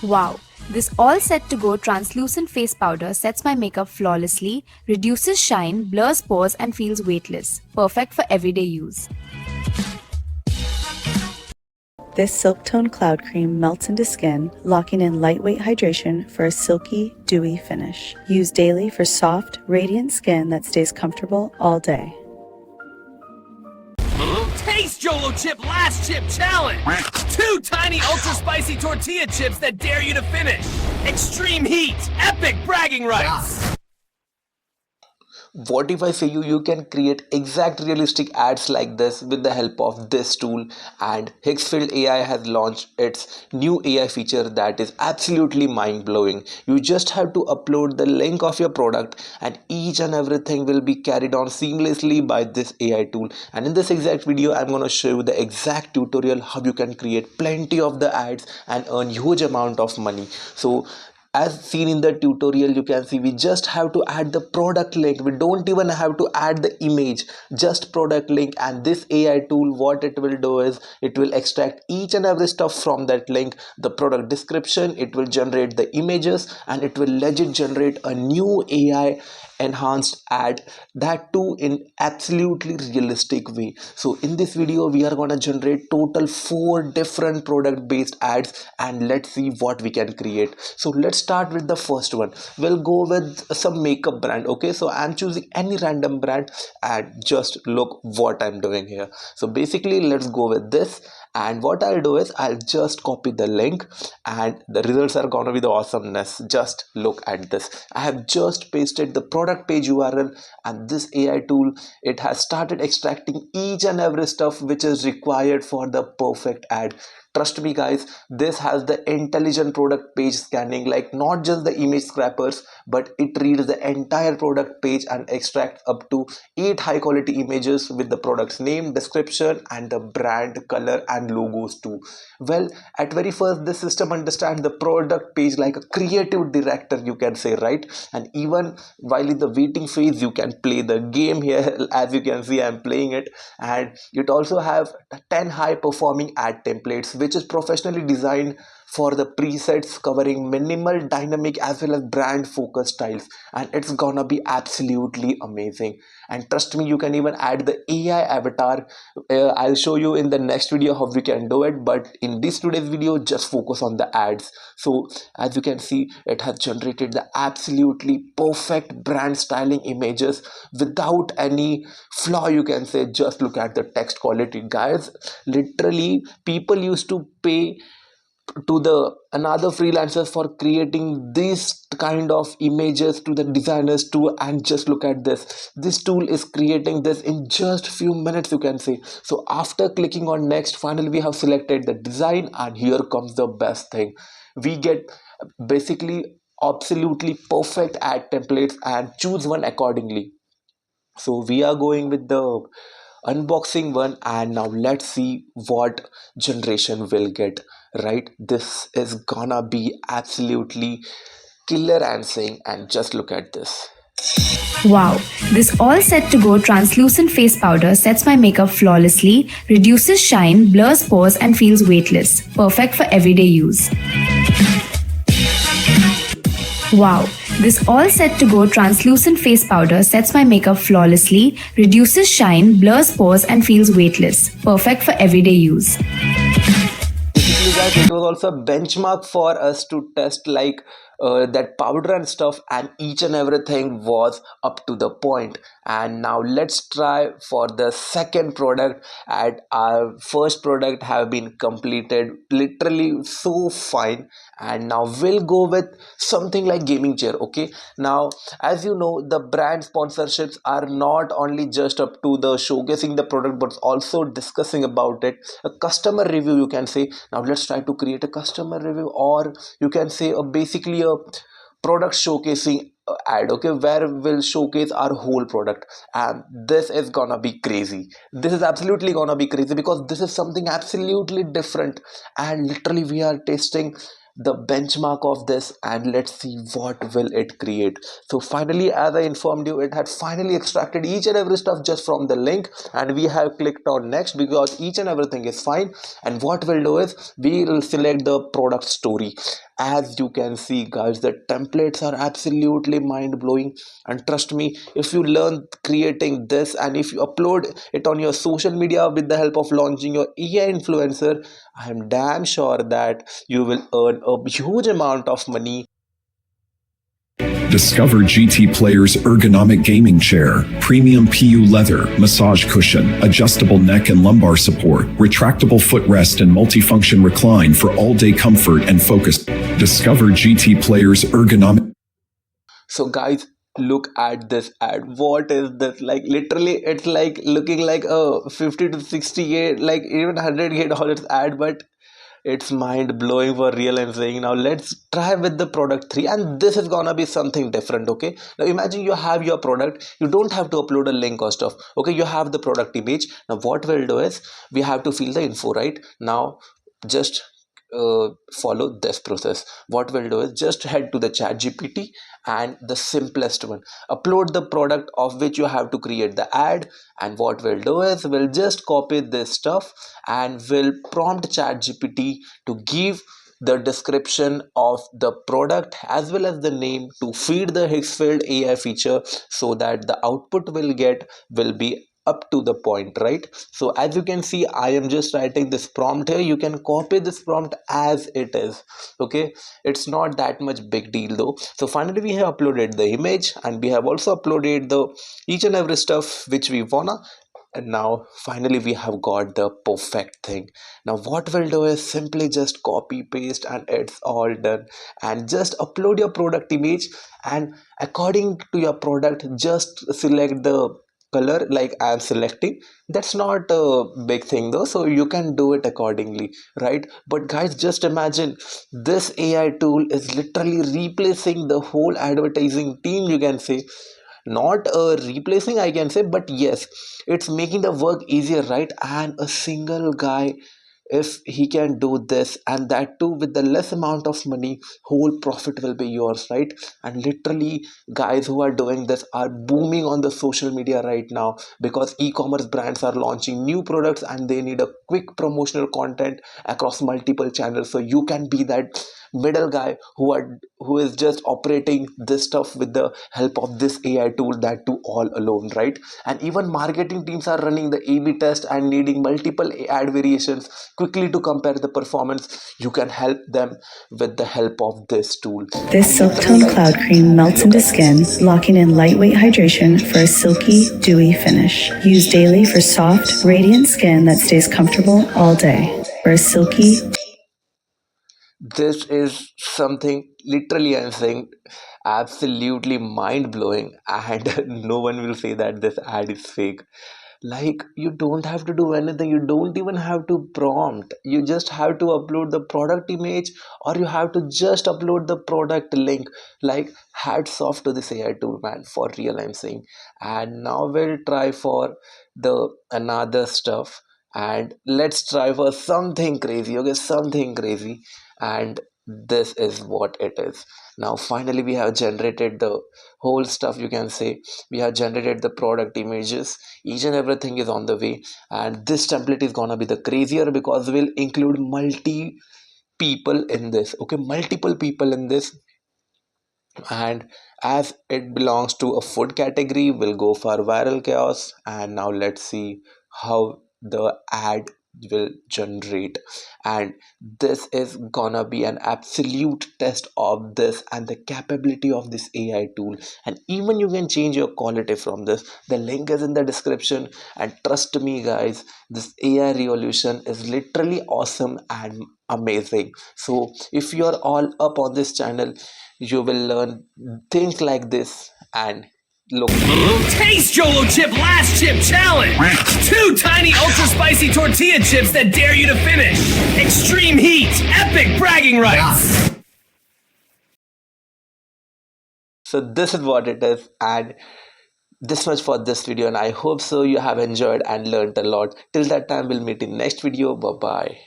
Wow, this all set to go translucent face powder sets my makeup flawlessly, reduces shine, blurs pores and feels weightless. Perfect for everyday use. This silk tone cloud cream melts into skin, locking in lightweight hydration for a silky, dewy finish. Use daily for soft, radiant skin that stays comfortable all day. Taste Jolo Chip Last Chip Challenge! 2 tiny ultra spicy tortilla chips that dare you to finish! Extreme heat! Epic bragging rights! What if I say you can create exact realistic ads like this with the help of this tool, and Higgsfield AI has launched its new AI feature that is absolutely mind-blowing. You just have to upload the link of your product and each and everything will be carried on seamlessly by this AI tool. And in this exact video I'm going to show you the exact tutorial how you can create plenty of the ads and earn huge amount of money. So as seen in the tutorial, you can see we just have to add the product link. We don't even have to add the image, just product link. And this AI tool, what it will do is it will extract each and every stuff from that link, the product description, it will generate the images, and it will legit generate a new AI enhanced ad, that too in absolutely realistic way. So in this video we are going to generate total 4 different product based ads, and let's see what we can create. So let's start with the first one. We'll go with some makeup brand. Okay, so I'm choosing any random brand and just look what I'm doing here. So basically let's go with this, and what I'll do is I'll just copy the link and the results are gonna be the awesomeness. Just look at this. I have just pasted the product page URL, and this AI tool, it has started extracting each and every stuff which is required for the perfect ad. Trust me guys, this has the intelligent product page scanning, like not just the image scrapers, but it reads the entire product page and extracts up to 8 high quality images with the product's name, description and the brand, color and logos too. Well, at very first this system understands the product page like a creative director, you can say, right? And even while in the waiting phase you can play the game here. As you can see, I'm playing it, and it also have 10 high performing ad templates which is professionally designed for the presets covering minimal, dynamic as well as brand focused styles, and it's gonna be absolutely amazing. And trust me, you can even add the AI avatar. I'll show you in the next video how we can do it, but in this today's video just focus on the ads. So as you can see, it has generated the absolutely perfect brand styling images without any flaw, you can say. Just look at the text quality guys. Literally people used to pay to the another freelancers for creating this kind of images to the designers too, and just look at this tool is creating this in just few minutes, you can say. So after clicking on next, finally we have selected the design, and here comes the best thing. We get basically absolutely perfect ad templates and choose one accordingly. So we are going with the unboxing one, and now let's see what generation will get. Right, this is gonna be absolutely killer and saying, and just look at this. Wow, this all set to go translucent face powder sets my makeup flawlessly, reduces shine, blurs pores and feels weightless. Perfect for everyday use. Wow, this all set to go translucent face powder sets my makeup flawlessly, reduces shine, blurs pores and feels weightless. Perfect for everyday use. Basically guys, it was also a benchmark for us to test, like that powder and stuff, and each and everything was up to the point. And now let's try for the second product, and our first product have been completed literally so fine. And now we'll go with something like gaming chair. Okay, now as you know, the brand sponsorships are not only just up to the showcasing the product but also discussing about it, a customer review, you can say. Now let's try to create a customer review, or you can say basically a product showcasing ad, okay, where we'll showcase our whole product. And this is gonna be crazy. This is absolutely gonna be crazy because this is something absolutely different, and literally we are testing the benchmark of this, and let's see what will it create. So finally, as I informed you, it had finally extracted each and every stuff just from the link, and we have clicked on next because each and everything is fine. And what we'll do is we will select the product story, as you can see, guys, the templates are absolutely mind-blowing. And trust me, if you learn creating this and if you upload it on your social media with the help of launching your AI influencer, I am damn sure that you will earn a huge amount of money. Discover GT Player's ergonomic gaming chair, premium PU leather, massage cushion, adjustable neck and lumbar support, retractable footrest and multifunction recline for all-day comfort and focus. Discover GT Player's ergonomic. So guys, look at this ad. What is this? Like literally it's like looking like a 50 to 60K, like even $100K ad, but it's mind blowing for real. I'm saying. Now let's try with the product 3, and this is gonna be something different. Okay, now imagine you have your product, you don't have to upload a link or stuff. Okay, you have the product image. Now what we'll do is we have to fill the info. Right now, just follow this process. What we'll do is just head to the ChatGPT, and the simplest one, upload the product of which you have to create the ad. And what we'll do is we'll just copy this stuff and we'll prompt ChatGPT to give the description of the product as well as the name to feed the Higgsfield AI feature, so that the output will be up to the point, right? So as you can see, I am just writing this prompt here. You can copy this prompt as it is. Okay, it's not that much big deal though. So finally we have uploaded the image, and we have also uploaded the each and every stuff which we wanna. And now finally we have got the perfect thing. Now what we'll do is simply just copy paste and it's all done. And just upload your product image, and according to your product just select the color like I am selecting. That's not a big thing though, so you can do it accordingly, right? But guys, just imagine, this AI tool is literally replacing the whole advertising team, you can say. Not replacing, I can say, but yes, it's making the work easier, right? And a single guy, if he can do this, and that too with the less amount of money, whole profit will be yours, right? And literally guys who are doing this are booming on the social media right now, because e-commerce brands are launching new products and they need a quick promotional content across multiple channels. So you can be that middle guy who is just operating this stuff with the help of this AI tool, that too all alone, right? And even marketing teams are running the A/B test and needing multiple ad variations quickly to compare the performance. You can help them with the help of this tool. This silk tone cloud cream melts into skin, locking in lightweight hydration for a silky, dewy finish. Use daily for soft, radiant skin that stays comfortable all day. For a silky, This is something literally I'm saying absolutely mind blowing, and no one will say that this ad is fake. Like, you don't have to do anything, you don't even have to prompt, you just have to upload the product image, or you have to just upload the product link. Like, hats off to this AI tool, man, for real, I'm saying. And now we'll try for the another stuff, and let's try for something crazy. Okay, something crazy. And this is what it is. Now finally we have generated the whole stuff, you can say. We have generated the product images, each and everything is on the way. And this template is gonna be the crazier, because we'll include multi people in this. Okay, multiple people in this. And as it belongs to a food category, we'll go for viral chaos. And now let's see how the ad will generate. And this is gonna be an absolute test of this and the capability of this AI tool. And even you can change your quality from this. The link is in the description, and trust me guys, this AI revolution is literally awesome and amazing. So if you're all up on this channel, you will learn things like this. And look, Taste Jolo Chip Last Chip Challenge! 2 tiny ultra spicy tortilla chips that dare you to finish! Extreme heat! Epic bragging rights! so this is what it is. And this much for this video, and I hope so you have enjoyed and learned a lot. Till that time, we'll meet in next video. Bye bye.